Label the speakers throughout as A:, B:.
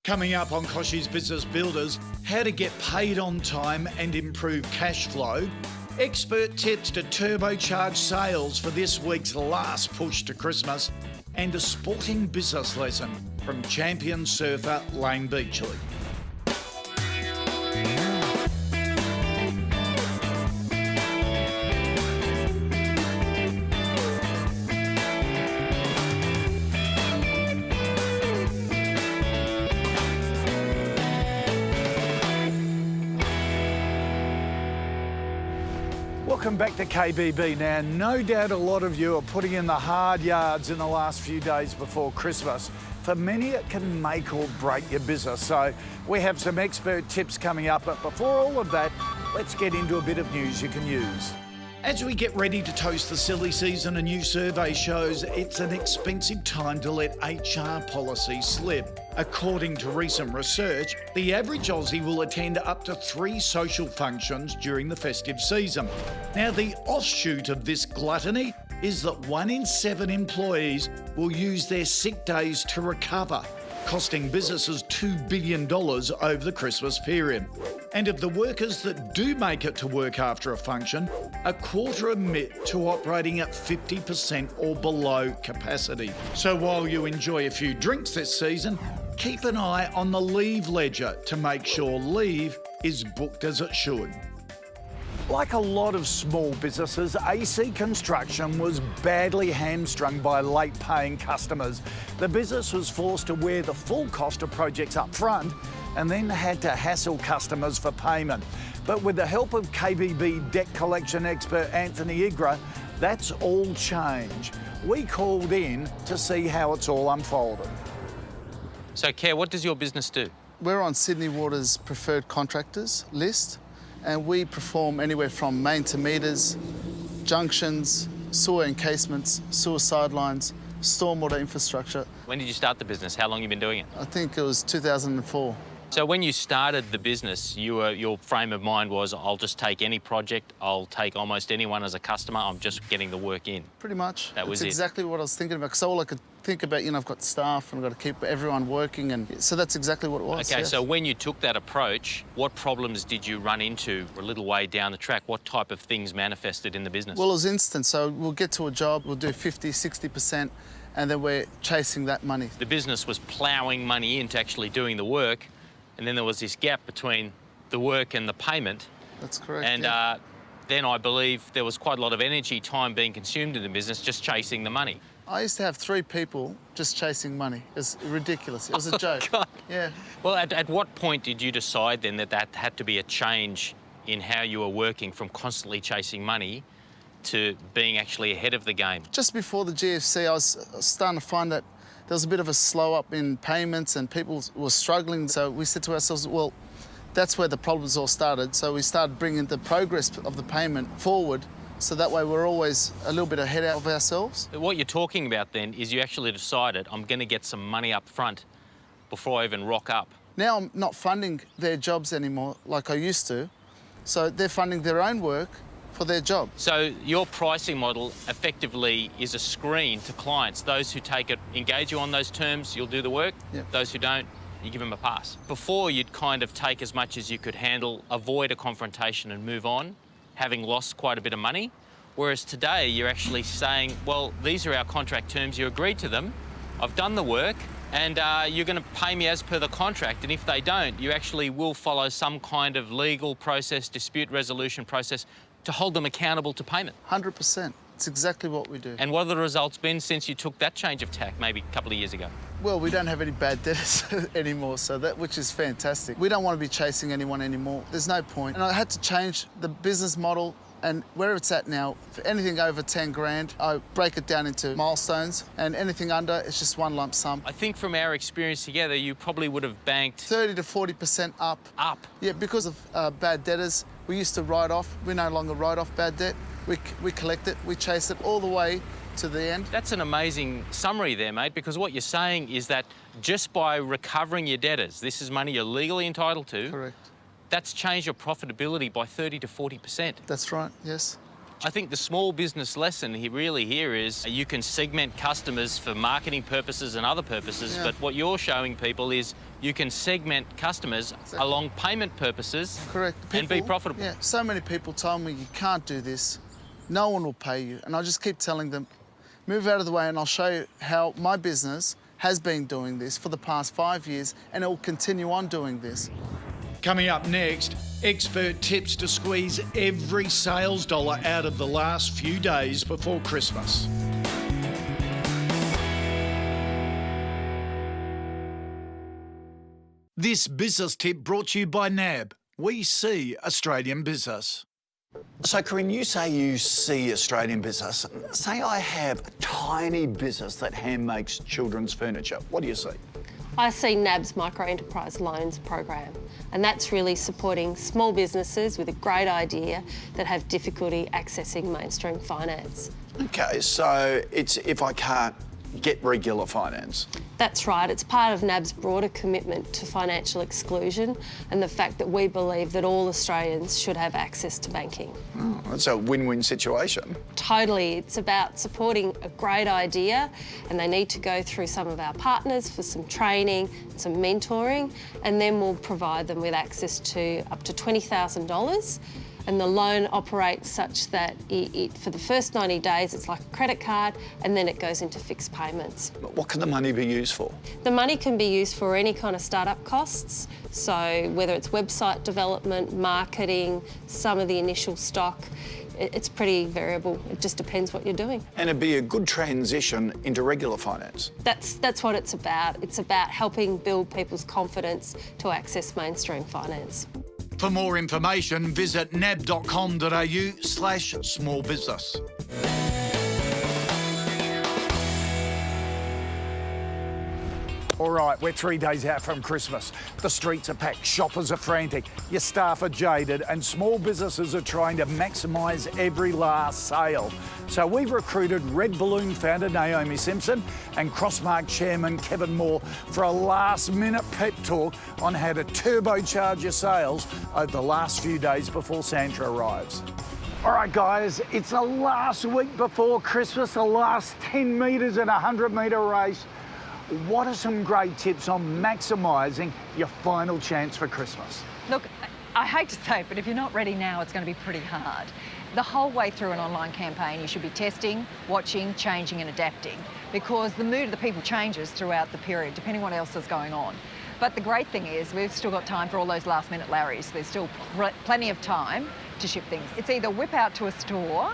A: Coming up on Koshy's Business Builders, how to get paid on time and improve cash flow, expert tips to turbocharge sales for this week's last push to Christmas, and a sporting business lesson from champion surfer Layne Beachley. Welcome back to KBB. Now, no doubt a lot of you are putting in the hard yards in the last few days before Christmas. For many, it can make or break your business. So we have some expert tips coming up. But before all of that, let's get into a bit of news you can use. As we get ready to toast the silly season, a new survey shows it's an expensive time to let HR policy slip. According to recent research, the average Aussie will attend up to 3 social functions during the festive season. Now, the offshoot of this gluttony is that 1 in 7 employees will use their sick days to recover, costing businesses $2 billion over the Christmas period. And of the workers that do make it to work after a function, a quarter admit to operating at 50% or below capacity. So while you enjoy a few drinks this season, keep an eye on the leave ledger to make sure leave is booked as it should. Like a lot of small businesses, AC Construction was badly hamstrung by late-paying customers. The business was forced to wear the full cost of projects up front and then had to hassle customers for payment. But with the help of KBB debt collection expert Anthony Igra, that's all changed. We called in to see how it's all unfolded.
B: So, Kerr, what does your business do?
C: We're on Sydney Water's preferred contractors list, and we perform anywhere from main to meters, junctions, sewer encasements, sewer sidelines, stormwater infrastructure.
B: When did you start the business? How long have you been doing it?
C: I think it was 2004.
B: So when you started the business, your frame of mind was, I'll just take any project, I'll take almost anyone as a customer, I'm just getting the work in.
C: Pretty much.
B: That was it.
C: That's exactly what I was thinking about, because all I could think about, I've got staff and I've got to keep everyone working, and so that's exactly what it was.
B: Okay,
C: yes.
B: So when you took that approach, what problems did you run into a little way down the track? What type of things manifested in the business?
C: Well, it was instant, so we'll get to a job, we'll do 50, 60%, and then we're chasing that money.
B: The business was ploughing money into actually doing the work, and then there was this gap between the work and the payment.
C: That's correct.
B: And
C: yeah.
B: Then I believe there was quite a lot of energy, time being consumed in the business just chasing the money.
C: I used to have 3 people just chasing money. It was ridiculous. It was a joke.
B: God.
C: Yeah.
B: Well, at what point did you decide then that had to be a change in how you were working from constantly chasing money to being actually ahead of the game?
C: Just before the GFC, I was starting to find that there was a bit of a slow up in payments and people were struggling. So we said to ourselves, well, that's where the problems all started. So we started bringing the progress of the payment forward, so that way we're always a little bit ahead of ourselves.
B: What you're talking about then is you actually decided, I'm going to get some money up front before I even rock up.
C: Now I'm not funding their jobs anymore like I used to. So they're funding their own work for their job.
B: So your pricing model effectively is a screen to clients. Those who take it, engage you on those terms, you'll do the work.
C: Yep.
B: Those who don't, you give them a pass. Before, you'd kind of take as much as you could handle, avoid a confrontation and move on, having lost quite a bit of money. Whereas today, you're actually saying, well, these are our contract terms, you agreed to them, I've done the work, and you're going to pay me as per the contract. And if they don't, you actually will follow some kind of legal process, dispute resolution process, to hold them accountable to payment.
C: 100%. It's exactly what we do.
B: And what have the results been since you took that change of tack maybe a couple of years ago?
C: Well, we don't have any bad debtors anymore, which is fantastic. We don't want to be chasing anyone anymore. There's no point. And I had to change the business model, and where it's at now, for anything over 10 grand, I break it down into milestones, and anything under, it's just one lump sum.
B: I think from our experience together, you probably would have banked
C: 30 to 40% up.
B: Up?
C: Yeah, because of bad debtors. We used to write off. We no longer write off bad debt. We collect it, we chase it all the way to the end.
B: That's an amazing summary there, mate, because what you're saying is that just by recovering your debtors, this is money you're legally entitled to.
C: Correct.
B: That's changed your profitability by 30 to 40%.
C: That's right, yes.
B: I think the small business lesson here is you can segment customers for marketing purposes and other purposes, but what you're showing people is you can segment customers along payment purposes.
C: Correct.
B: And be profitable.
C: Yeah, so many people told me you can't do this, no one will pay you, and I just keep telling them, move out of the way and I'll show you how my business has been doing this for the past 5 years and it will continue on doing this.
A: Coming up next, expert tips to squeeze every sales dollar out of the last few days before Christmas. This business tip brought to you by NAB. We see Australian business. So, Corinne, you say you see Australian business. Say I have a tiny business that hand makes children's furniture. What do you see?
D: I see NAB's Micro Enterprise Loans program, and that's really supporting small businesses with a great idea that have difficulty accessing mainstream finance.
A: Okay, so it's if I can't get regular finance.
D: That's right, it's part of NAB's broader commitment to financial exclusion and the fact that we believe that all Australians should have access to banking.
A: Oh, that's a win-win situation.
D: Totally, it's about supporting a great idea, and they need to go through some of our partners for some training, some mentoring, and then we'll provide them with access to up to $20,000. And the loan operates such that for the first 90 days, it's like a credit card, and then it goes into fixed payments.
A: What can the money be used for?
D: The money can be used for any kind of startup costs. So whether it's website development, marketing, some of the initial stock, it's pretty variable. It just depends what you're doing.
A: And it'd be a good transition into regular finance.
D: That's what it's about. It's about helping build people's confidence to access mainstream finance.
A: For more information, visit nab.com.au/smallbusiness. All right, we're 3 days out from Christmas. The streets are packed, shoppers are frantic, your staff are jaded, and small businesses are trying to maximise every last sale. So we've recruited Red Balloon founder Naomi Simpson and Crossmark chairman Kevin Moore for a last-minute pep talk on how to turbocharge your sales over the last few days before Santa arrives. All right, guys, it's the last week before Christmas, the last 10 metres in a 100-metre race. What are some great tips on maximising your final chance for Christmas?
E: Look, I hate to say it, but if you're not ready now, it's going to be pretty hard. The whole way through an online campaign, you should be testing, watching, changing and adapting, because the mood of the people changes throughout the period, depending on what else is going on. But the great thing is we've still got time for all those last-minute Larrys. There's still plenty of time to ship things. It's either whip out to a store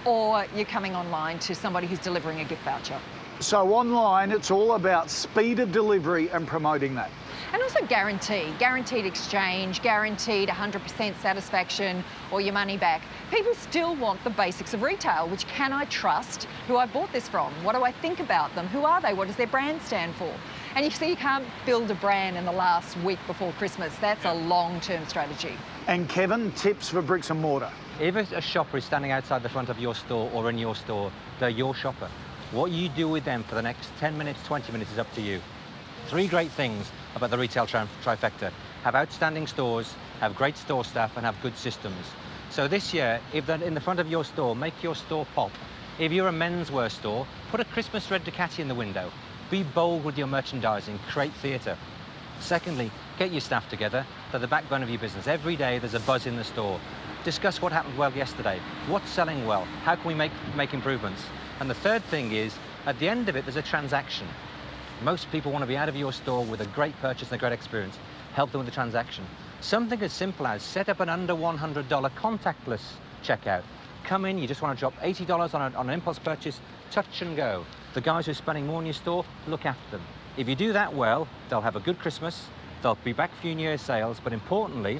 E: or you're coming online to somebody who's delivering a gift voucher.
A: So online, it's all about speed of delivery and promoting that.
E: And also guaranteed exchange, guaranteed 100% satisfaction or your money back. People still want the basics of retail, which can I trust who I bought this from? What do I think about them? Who are they? What does their brand stand for? And you see, you can't build a brand in the last week before Christmas. That's a long-term strategy.
A: And Kevin, tips for bricks and mortar.
F: If a shopper is standing outside the front of your store or in your store, they're your shopper. What you do with them for the next 10 minutes, 20 minutes is up to you. 3 great things about the retail trifecta. Have outstanding stores, have great store staff, and have good systems. So this year, if they're in the front of your store, make your store pop. If you're a menswear store, put a Christmas red Ducati in the window. Be bold with your merchandising, create theatre. Secondly, get your staff together. They're the backbone of your business. Every day there's a buzz in the store. Discuss what happened well yesterday. What's selling well? How can we make improvements? And the third thing is, at the end of it, there's a transaction. Most people want to be out of your store with a great purchase and a great experience. Help them with the transaction. Something as simple as set up an under $100 contactless checkout. Come in, you just want to drop $80 on an impulse purchase, touch and go. The guys who are spending more in your store, look after them. If you do that well, they'll have a good Christmas, they'll be back for your New Year's sales, but importantly,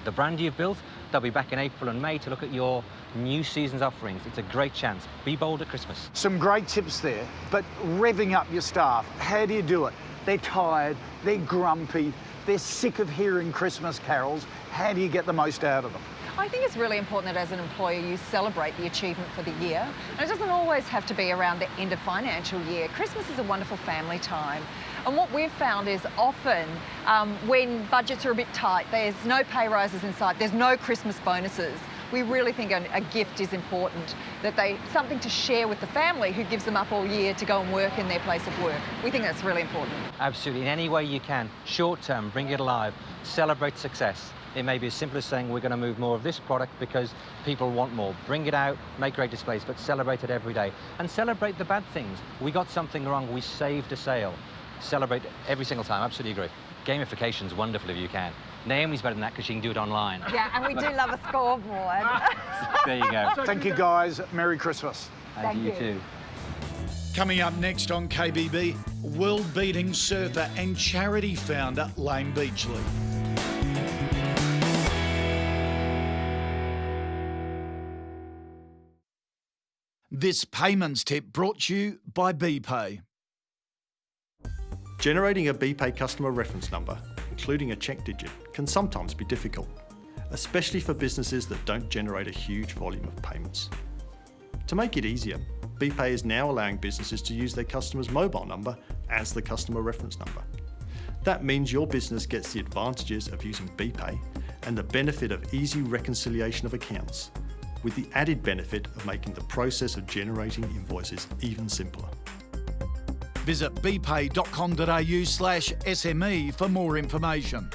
F: the brand you've built, they'll be back in April and May to look at your new season's offerings. It's a great chance. Be bold at Christmas.
A: Some great tips there, but revving up your staff, how do you do it? They're tired, they're grumpy, they're sick of hearing Christmas carols. How do you get the most out of them?
E: I think it's really important that as an employer you celebrate the achievement for the year. And it doesn't always have to be around the end of financial year. Christmas is a wonderful family time. And what we've found is often when budgets are a bit tight, there's no pay rises in sight, there's no Christmas bonuses. We really think a gift is important, something to share with the family who gives them up all year to go and work in their place of work. We think that's really important.
F: Absolutely, in any way you can. Short term, bring it alive, celebrate success. It may be as simple as saying we're going to move more of this product because people want more. Bring it out, make great displays, but celebrate it every day. And celebrate the bad things. We got something wrong, we saved a sale. Celebrate every single time, absolutely agree. Gamification's wonderful if you can. Naomi's better than that because she can do it online.
E: Yeah, and we do love a scoreboard.
F: There you go.
A: Thank you, guys. Merry Christmas.
F: And you too.
A: Coming up next on KBB, world-beating surfer and charity founder Layne Beachley. This payments tip brought to you by BPay.
G: Generating a BPay customer reference number, including a check digit, can sometimes be difficult, especially for businesses that don't generate a huge volume of payments. To make it easier, BPay is now allowing businesses to use their customer's mobile number as the customer reference number. That means your business gets the advantages of using BPay and the benefit of easy reconciliation of accounts, with the added benefit of making the process of generating invoices even simpler.
A: Visit bpay.com.au/SME for more information.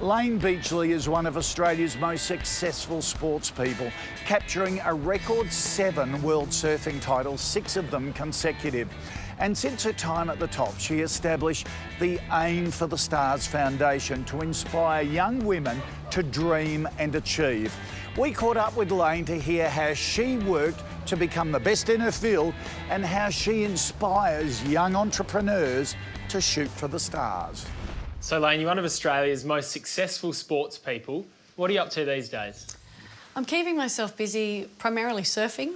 A: Layne Beachley is one of Australia's most successful sports people, capturing a record 7 world surfing titles, 6 of them consecutive. And since her time at the top, she established the Aim for the Stars Foundation to inspire young women to dream and achieve. We caught up with Layne to hear how she worked to become the best in her field and how she inspires young entrepreneurs to shoot for the stars.
H: So Layne, you're one of Australia's most successful sports people. What are you up to these days?
I: I'm keeping myself busy primarily surfing.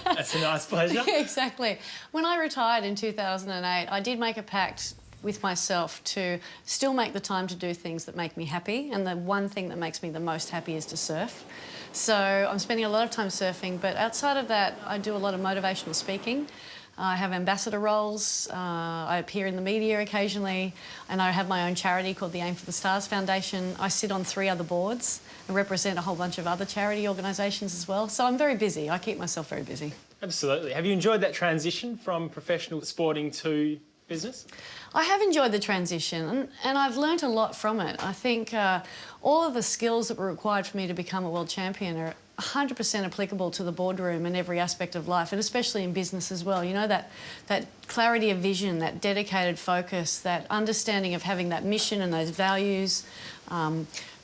H: That's a nice pleasure.
I: Exactly. When I retired in 2008, I did make a pact with myself to still make the time to do things that make me happy, and the one thing that makes me the most happy is to surf. So I'm spending a lot of time surfing, but outside of that, I do a lot of motivational speaking. I have ambassador roles, I appear in the media occasionally, and I have my own charity called the Aim for the Stars Foundation. I sit on 3 other boards and represent a whole bunch of other charity organisations as well. So I'm very busy. I keep myself very busy.
H: Absolutely. Have you enjoyed that transition from professional sporting to business?
I: I have enjoyed the transition and I've learnt a lot from it. I think all of the skills that were required for me to become a world champion are 100% applicable to the boardroom and every aspect of life, and especially in business as well. You know, that clarity of vision, that dedicated focus, that understanding of having that mission and those values,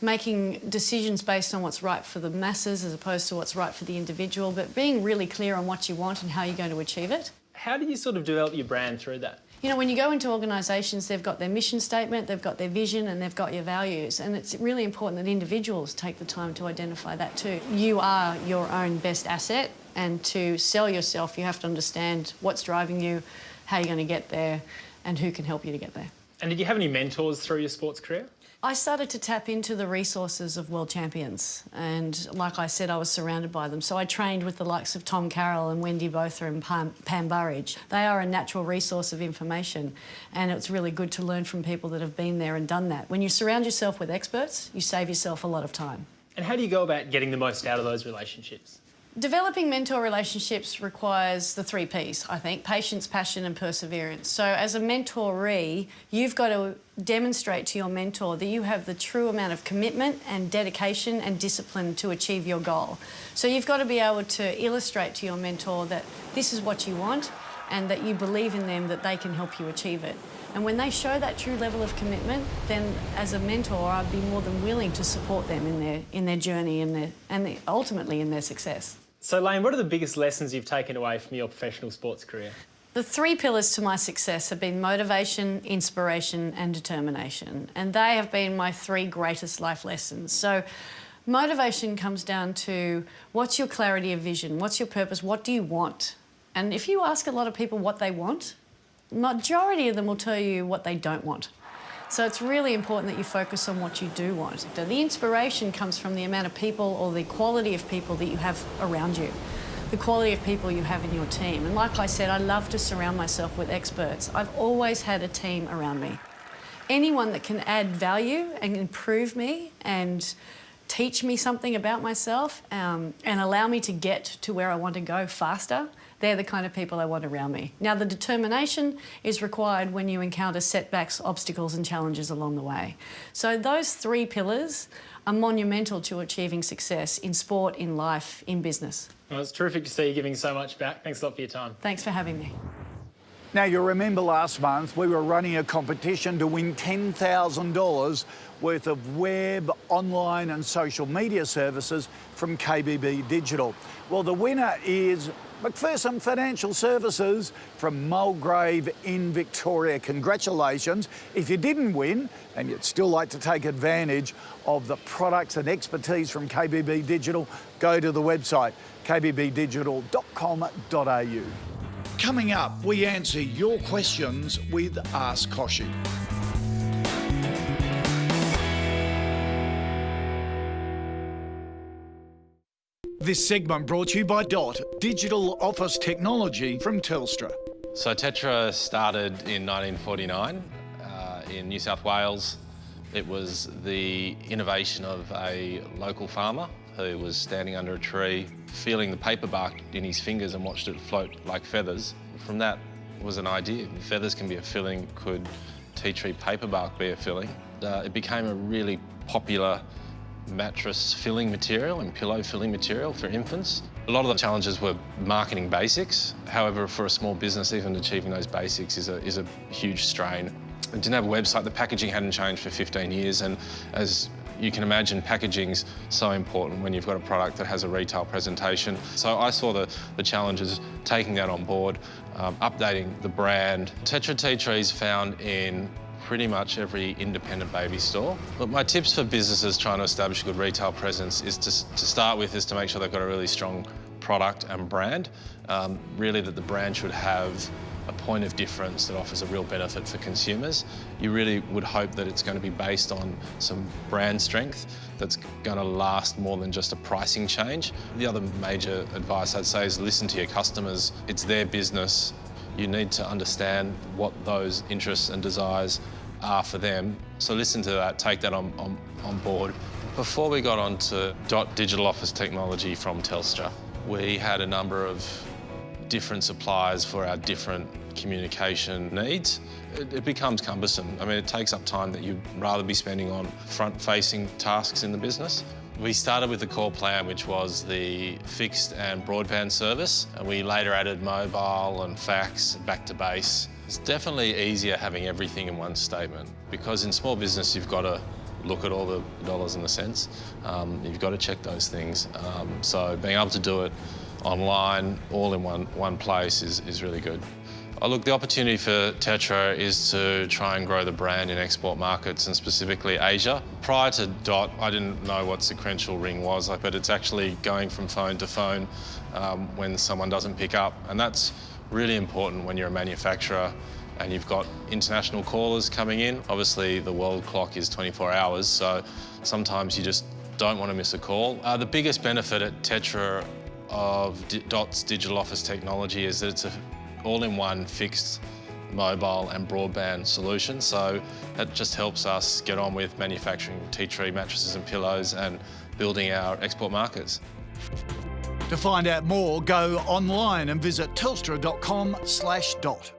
I: making decisions based on what's right for the masses as opposed to what's right for the individual, but being really clear on what you want and how you're going to achieve it.
H: How do you sort of develop your brand through that?
I: You know, when you go into organisations, they've got their mission statement, they've got their vision and they've got your values, and it's really important that individuals take the time to identify that too. You are your own best asset, and to sell yourself you have to understand what's driving you, how you're going to get there and who can help you to get there.
H: And did you have any mentors through your sports career?
I: I started to tap into the resources of world champions, and like I said, I was surrounded by them. So I trained with the likes of Tom Carroll and Wendy Botha and Pam Burridge. They are a natural resource of information, and it's really good to learn from people that have been there and done that. When you surround yourself with experts, you save yourself a lot of time.
H: And how do you go about getting the most out of those relationships?
I: Developing mentor relationships requires the 3 Ps, I think: patience, passion and perseverance. So as a mentoree, you've got to demonstrate to your mentor that you have the true amount of commitment and dedication and discipline to achieve your goal. So you've got to be able to illustrate to your mentor that this is what you want and that you believe in them, that they can help you achieve it. And when they show that true level of commitment, then as a mentor, I'd be more than willing to support them in their journey and ultimately in their success.
H: So Layne, what are the biggest lessons you've taken away from your professional sports career?
I: The 3 pillars to my success have been motivation, inspiration and determination. And they have been my 3 greatest life lessons. So motivation comes down to what's your clarity of vision, what's your purpose, what do you want? And if you ask a lot of people what they want, majority of them will tell you what they don't want. So it's really important that you focus on what you do want. The inspiration comes from the amount of people or the quality of people that you have around you, the quality of people you have in your team. And like I said, I love to surround myself with experts. I've always had a team around me. anyone that can add value and improve me and teach me something about myself and allow me to get to where I want to go faster, they're the kind of people I want around me. Now, the determination is required when you encounter setbacks, obstacles and challenges along the way. So those 3 pillars are monumental to achieving success in sport, in life, in business.
H: Well, it's terrific to see you giving so much back. Thanks a lot for your time.
I: Thanks for having me.
A: Now, you remember last month we were running a competition to win $10,000 worth of web, online and social media services from KBB Digital. Well, the winner is McPherson Financial Services from Mulgrave in Victoria. Congratulations. If you didn't win and you'd still like to take advantage of the products and expertise from KBB Digital, go to the website kbbdigital.com.au. Coming up, we answer your questions with Ask Koshi. This segment brought to you by DOT, digital office technology from Telstra.
J: So Tetra started in 1949 in New South Wales. It was the innovation of a local farmer who was standing under a tree, feeling the paper bark in his fingers and watched it float like feathers. From that was an idea. If feathers can be a filling, could tea tree paper bark be a filling? It became a really popular mattress filling material and pillow filling material for infants. A lot of the challenges were marketing basics. However, for a small business, even achieving those basics is a huge strain. It didn't have a website. The packaging hadn't changed for 15 years, and as you can imagine, packaging's so important when you've got a product that has a retail presentation. So I saw the challenges, taking that on board, updating the brand. Tetra Tea Tree is found in pretty much every independent baby store. But my tips for businesses trying to establish a good retail presence is to start with is to make sure they've got a really strong product and brand. Really that the brand should have a point of difference that offers a real benefit for consumers. You really would hope that it's going to be based on some brand strength that's going to last more than just a pricing change. The other major advice I'd say is listen to your customers. It's their business. You need to understand what those interests and desires are for them. So listen to that, take that on board. Before we got on to DOT Digital Office Technology from Telstra, we had a number of different suppliers for our different communication needs. It becomes cumbersome. I mean, it takes up time that you'd rather be spending on front-facing tasks in the business. We started with the core plan, which was the fixed and broadband service, and we later added mobile and fax back to base. It's definitely easier having everything in one statement, because in small business you've got to look at all the dollars and the cents. You've got to check those things. So being able to do it online, all in one place is really good. Look, the opportunity for Tetra is to try and grow the brand in export markets and specifically Asia. Prior to DOT, I didn't know what sequential ring was, but it's actually going from phone to phone when someone doesn't pick up. And that's really important when you're a manufacturer and you've got international callers coming in. Obviously, the world clock is 24 hours, so sometimes you just don't want to miss a call. The biggest benefit at Tetra of DOT's digital office technology is that it's an all-in-one fixed mobile and broadband solution. So that just helps us get on with manufacturing tea tree mattresses and pillows and building our export markets.
A: To find out more, go online and visit telstra.com/dot.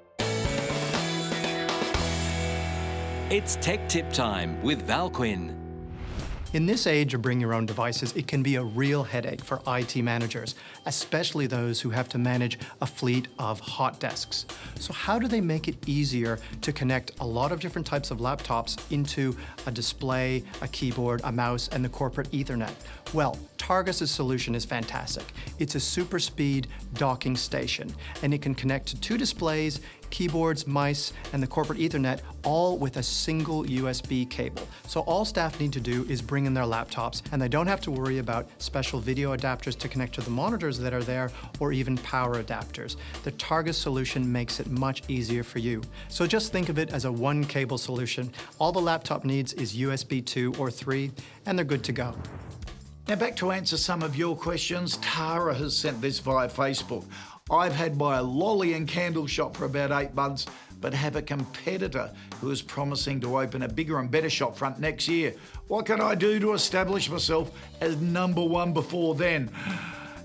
K: It's Tech Tip Time with Val Quinn.
L: In this age of bring your own devices, it can be a real headache for IT managers, especially those who have to manage a fleet of hot desks. So how do they make it easier to connect a lot of different types of laptops into a display, a keyboard, a mouse, and the corporate Ethernet? Well, Targus' solution is fantastic. It's a super speed docking station, and it can connect to 2 displays, keyboards, mice, and the corporate Ethernet, all with a single USB cable. So all staff need to do is bring in their laptops, and they don't have to worry about special video adapters to connect to the monitors that are there, or even power adapters. The Targus solution makes it much easier for you. So just think of it as a one-cable solution. All the laptop needs is USB 2 or 3, and they're good to go.
A: Now back to answer some of your questions. Tara has sent this via Facebook. I've had my lolly and candle shop for about 8 months, but have a competitor who is promising to open a bigger and better shop front next year. What can I do to establish myself as number one before then?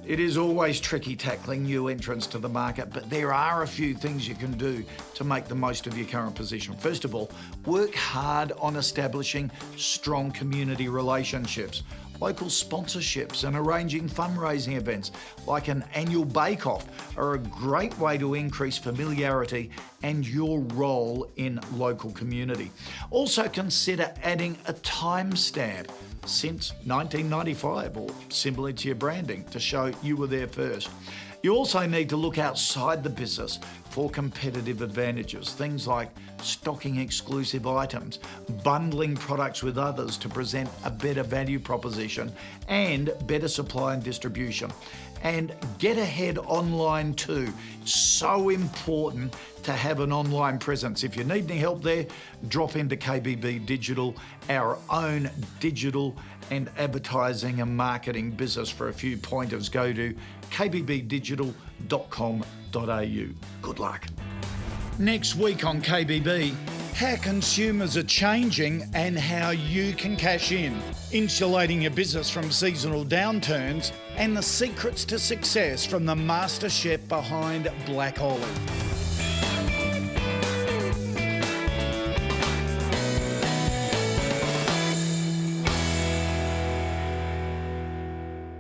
A: It is always tricky tackling new entrants to the market, but there are a few things you can do to make the most of your current position. First of all, work hard on establishing strong community relationships. Local sponsorships and arranging fundraising events like an annual bake-off are a great way to increase familiarity and your role in local community. Also consider adding a timestamp since 1995 or similar to your branding to show you were there first. You also need to look outside the business for competitive advantages, things like stocking exclusive items, bundling products with others to present a better value proposition and better supply and distribution. And get ahead online too. So important to have an online presence. If you need any help there, drop into KBB Digital, our own digital and advertising and marketing business. For a few pointers, go to kbbdigital.com.au. Good luck. Next week on KBB, how consumers are changing and how you can cash in, insulating your business from seasonal downturns, and the secrets to success from the master chef behind Black Olive.